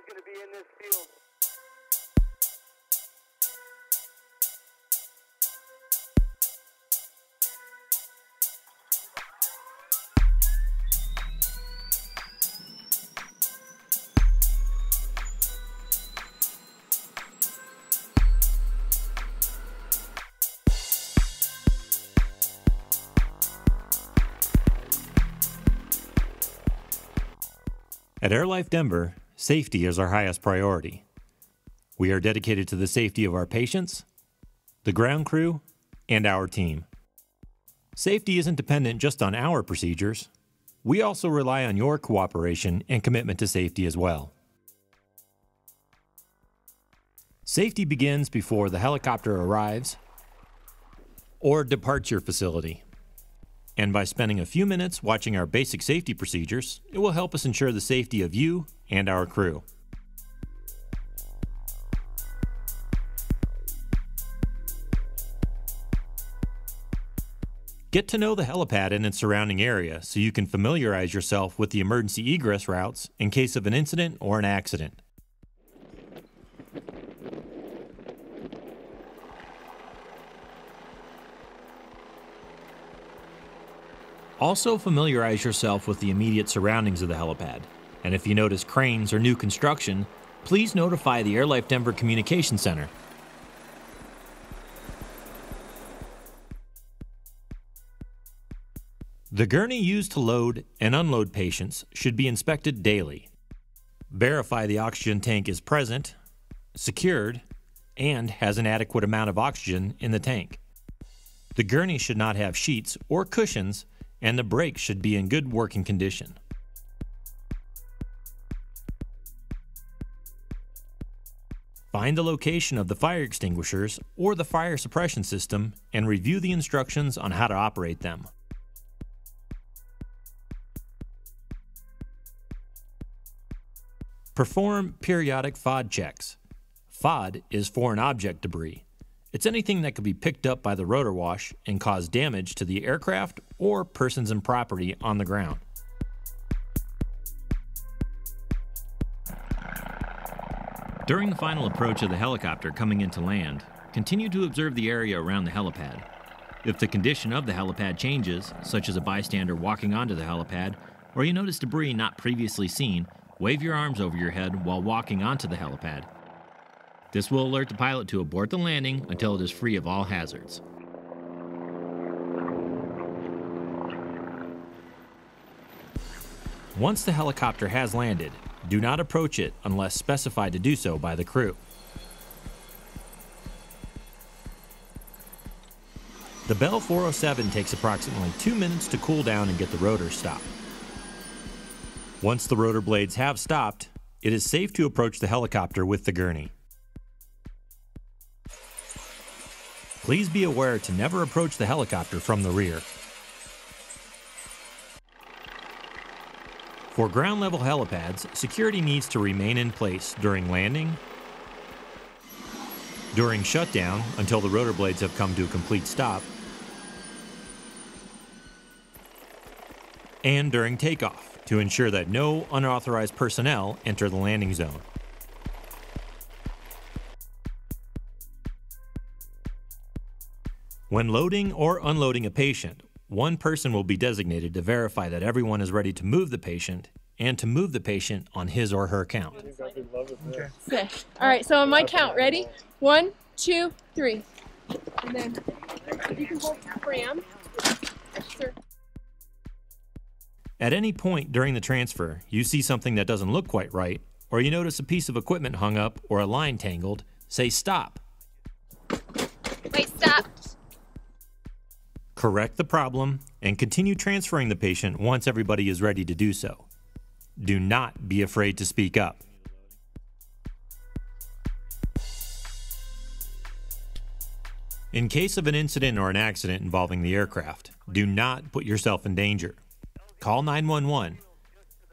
he's going to be in this field. At AirLife Denver, safety is our highest priority. We are dedicated to the safety of our patients, the ground crew, and our team. Safety isn't dependent just on our procedures. We also rely on your cooperation and commitment to safety as well. Safety begins before the helicopter arrives or departs your facility. And by spending a few minutes watching our basic safety procedures, it will help us ensure the safety of you and our crew. Get to know the helipad and its surrounding area so you can familiarize yourself with the emergency egress routes in case of an incident or an accident. Also familiarize yourself with the immediate surroundings of the helipad, and if you notice cranes or new construction, please notify the AirLife Denver Communication Center. The gurney used to load and unload patients should be inspected daily. Verify the oxygen tank is present, secured, and has an adequate amount of oxygen in the tank. The gurney should not have sheets or cushions, and the brakes should be in good working condition. Find the location of the fire extinguishers or the fire suppression system and review the instructions on how to operate them. Perform periodic FOD checks. FOD is foreign object debris. It's anything that could be picked up by the rotor wash and cause damage to the aircraft or persons and property on the ground. During the final approach of the helicopter coming into land, continue to observe the area around the helipad. If the condition of the helipad changes, such as a bystander walking onto the helipad, or you notice debris not previously seen, wave your arms over your head while walking onto the helipad. This will alert the pilot to abort the landing until it is free of all hazards. Once the helicopter has landed, do not approach it unless specified to do so by the crew. The Bell 407 takes approximately 2 minutes to cool down and get the rotor stopped. Once the rotor blades have stopped, it is safe to approach the helicopter with the gurney. Please be aware to never approach the helicopter from the rear. For ground-level helipads, security needs to remain in place during landing, during shutdown until the rotor blades have come to a complete stop, and during takeoff to ensure that no unauthorized personnel enter the landing zone. When loading or unloading a patient, one person will be designated to verify that everyone is ready to move the patient and to move the patient on his or her count. Okay. All right, so on my count, ready? 1, 2, 3. And then you can hold the pram. Sure. At any point during the transfer, you see something that doesn't look quite right, or you notice a piece of equipment hung up or a line tangled, say stop. Wait, stop. Correct the problem and continue transferring the patient once everybody is ready to do so. Do not be afraid to speak up. In case of an incident or an accident involving the aircraft, do not put yourself in danger. Call 911,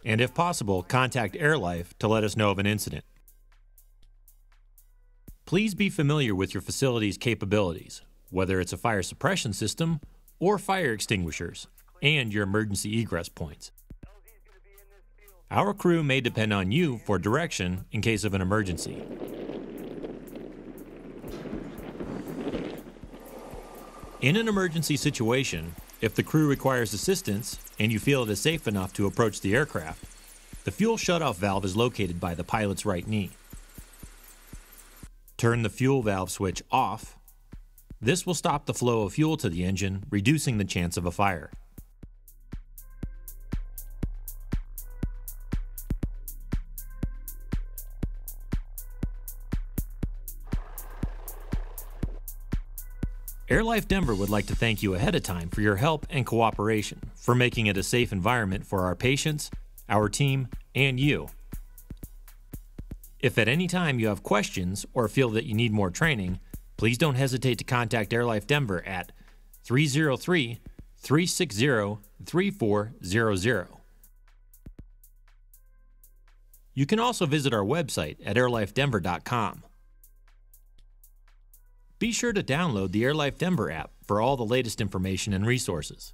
and if possible, contact AirLife to let us know of an incident. Please be familiar with your facility's capabilities, whether it's a fire suppression system or fire extinguishers, and your emergency egress points. Our crew may depend on you for direction in case of an emergency. In an emergency situation, if the crew requires assistance and you feel it is safe enough to approach the aircraft, the fuel shutoff valve is located by the pilot's right knee. Turn the fuel valve switch off. This will stop the flow of fuel to the engine, reducing the chance of a fire. AirLife Denver would like to thank you ahead of time for your help and cooperation, for making it a safe environment for our patients, our team, and you. If at any time you have questions or feel that you need more training, please don't hesitate to contact AirLife Denver at 303-360-3400. You can also visit our website at airlifedenver.com. Be sure to download the AirLife Denver app for all the latest information and resources.